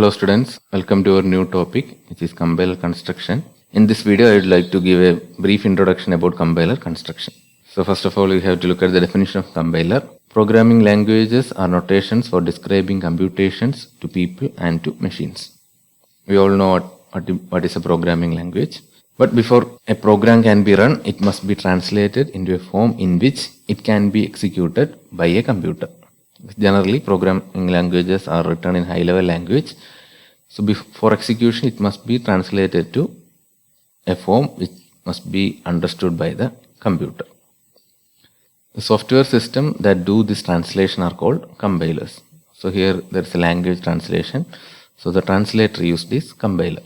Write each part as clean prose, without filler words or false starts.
Hello students, welcome to our new topic which is compiler construction. In this video I would like to give a brief introduction about compiler construction. So first of all we have to look at the definition of compiler. Programming languages are notations for describing computations to people and to machines. We all know what is a programming language. But before a program can be run, it must be translated into a form in which it can be executed by a computer. Generally, programming languages are written in high-level language. So before execution, it must be translated to a form which must be understood by the computer. The software system that do this translation are called compilers. So here there is a language translation. So the translator used this compiler.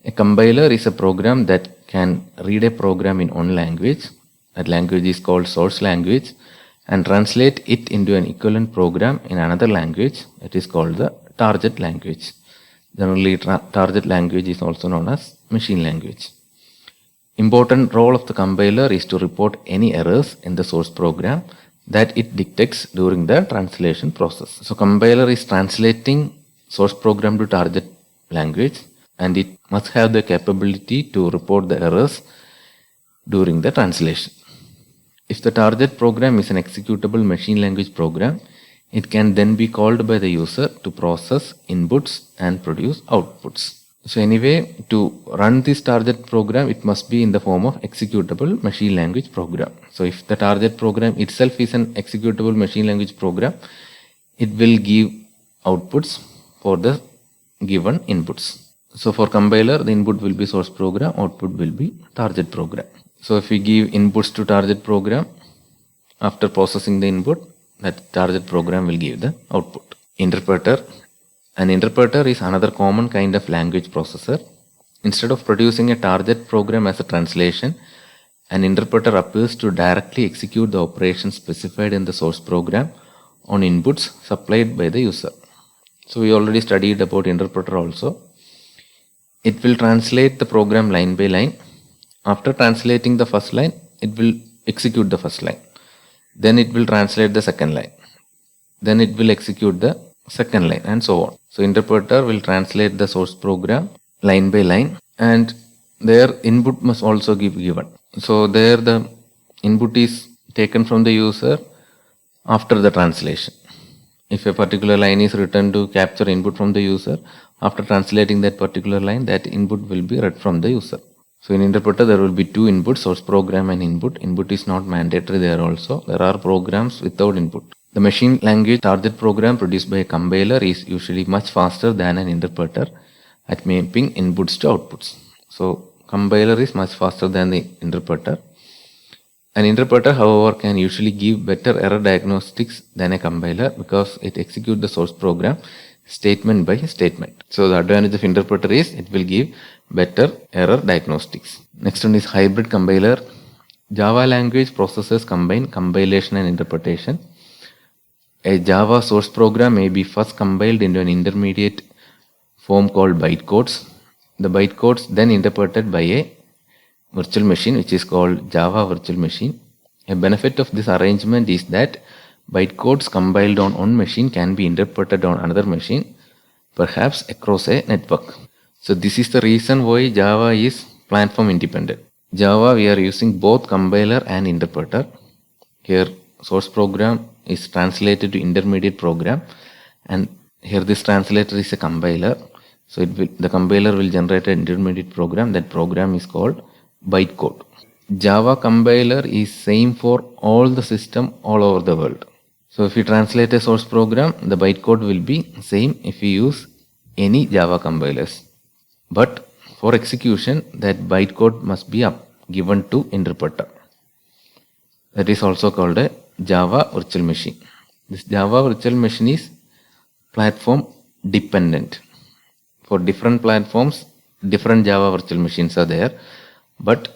A compiler is a program that can read a program in one language. That language is called source language, and translate it into an equivalent program in another language. It is called the target language. Generally, target language is also known as machine language. Important role of the compiler is to report any errors in the source program that it detects during the translation process. So compiler is translating source program to target language, and it must have the capability to report the errors during the translation. If the target program is an executable machine language program, it can then be called by the user to process inputs and produce outputs. So anyway, to run this target program, it must be in the form of executable machine language program. So if the target program itself is an executable machine language program, it will give outputs for the given inputs. So for compiler, the input will be source program, output will be target program. So if we give inputs to target program, after processing the input, that target program will give the output. Interpreter. An interpreter is another common kind of language processor. Instead of producing a target program as a translation, an interpreter appears to directly execute the operations specified in the source program on inputs supplied by the user. So we already studied about interpreter also. It will translate the program line by line. After translating the first line, it will execute the first line. Then it will translate the second line. Then it will execute the second line, and so on. So interpreter will translate the source program line by line, and their input must also be given. So there the input is taken from the user after the translation. If a particular line is written to capture input from the user, after translating that particular line, that input will be read from the user. So in interpreter, there will be two inputs, source program and input. Input is not mandatory there also. There are programs without input. The machine language target program produced by a compiler is usually much faster than an interpreter at mapping inputs to outputs. So compiler is much faster than the interpreter. An interpreter, however, can usually give better error diagnostics than a compiler because it executes the source program statement by statement. So the advantage of interpreter is it will give better error diagnostics. Next one is hybrid compiler. Java language processes combine compilation and interpretation. A Java source program may be first compiled into an intermediate form called bytecodes. The bytecodes then interpreted by a virtual machine which is called Java virtual machine. A benefit of this arrangement is that bytecodes compiled on one machine can be interpreted on another machine, perhaps across a network. So this is the reason why Java is platform independent. Java, we are using both compiler and interpreter. Here source program is translated to intermediate program, and here this translator is a compiler. So the compiler will generate an intermediate program. That program is called bytecode. Java compiler is same for all the system all over the world. So if we translate a source program, the bytecode will be same if we use any Java compilers. But for execution, that bytecode must be given to interpreter. That is also called a Java virtual machine. This Java virtual machine is platform dependent. For different platforms, different Java virtual machines are there, but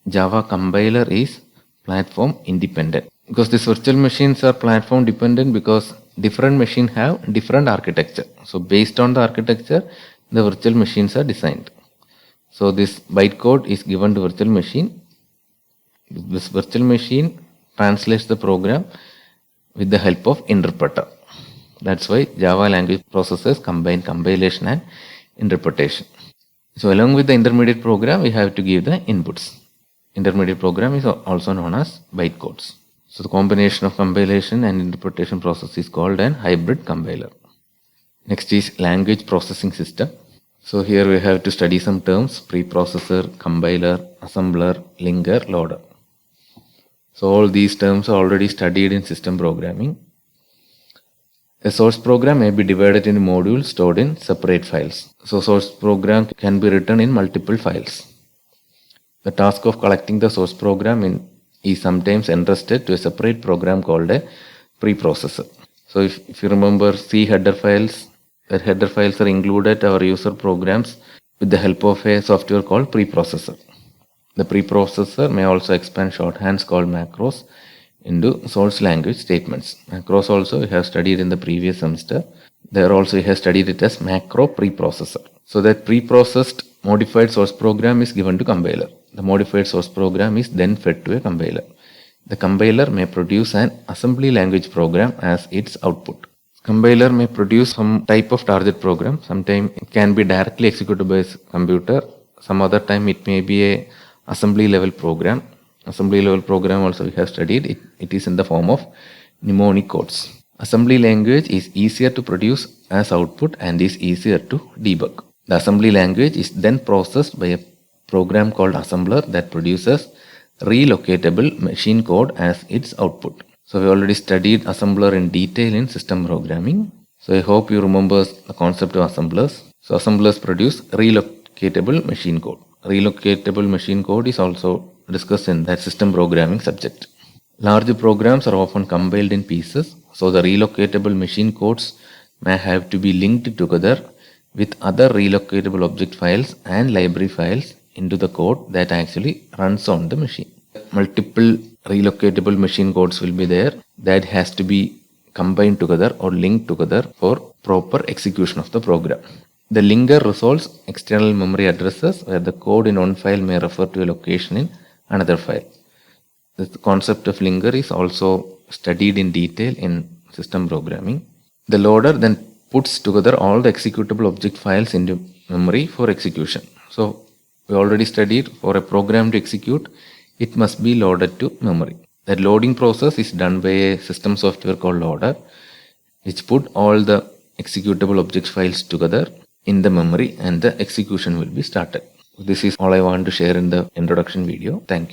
Java compiler is platform independent. Because these virtual machines are platform dependent because different machines have different architecture. So based on the architecture, the virtual machines are designed. So this bytecode is given to virtual machine. This virtual machine translates the program with the help of interpreter. That's why Java language processes combine compilation and interpretation. So along with the intermediate program, we have to give the inputs. Intermediate program is also known as bytecodes. So the combination of compilation and interpretation process is called an hybrid compiler. Next is language processing system. So here we have to study some terms: preprocessor, compiler, assembler, linker, loader. So all these terms are already studied in system programming. A source program may be divided into modules stored in separate files. So source program can be written in multiple files. The task of collecting the source program is sometimes entrusted to a separate program called a preprocessor. So if you remember C header files, that header files are included our user programs with the help of a software called preprocessor. The preprocessor may also expand shorthands called macros into source language statements. Macros also we have studied in the previous semester. There also we have studied it as macro preprocessor. So that preprocessed modified source program is given to compiler. The modified source program is then fed to a compiler. The compiler may produce an assembly language program as its output. Compiler may produce some type of target program. Sometimes it can be directly executed by a computer. Some other time it may be a assembly level program. Assembly level program also we have studied. It is in the form of mnemonic codes. Assembly language is easier to produce as output and is easier to debug. The assembly language is then processed by a program called assembler that produces relocatable machine code as its output. So we already studied assembler in detail in system programming. So I hope you remember the concept of assemblers. So assemblers produce relocatable machine code. Relocatable machine code is also discussed in that system programming subject. Large programs are often compiled in pieces, so the relocatable machine codes may have to be linked together with other relocatable object files and library files into the code that actually runs on the machine. Multiple relocatable machine codes will be there that has to be combined together or linked together for proper execution of the program. The linker resolves external memory addresses where the code in one file may refer to a location in another file. The concept of linker is also studied in detail in system programming. The loader then puts together all the executable object files into memory for execution. So we already studied for a program to execute, it must be loaded to memory. That loading process is done by a system software called loader, which put all the executable object files together in the memory and the execution will be started. This is all I want to share in the introduction video. Thank you.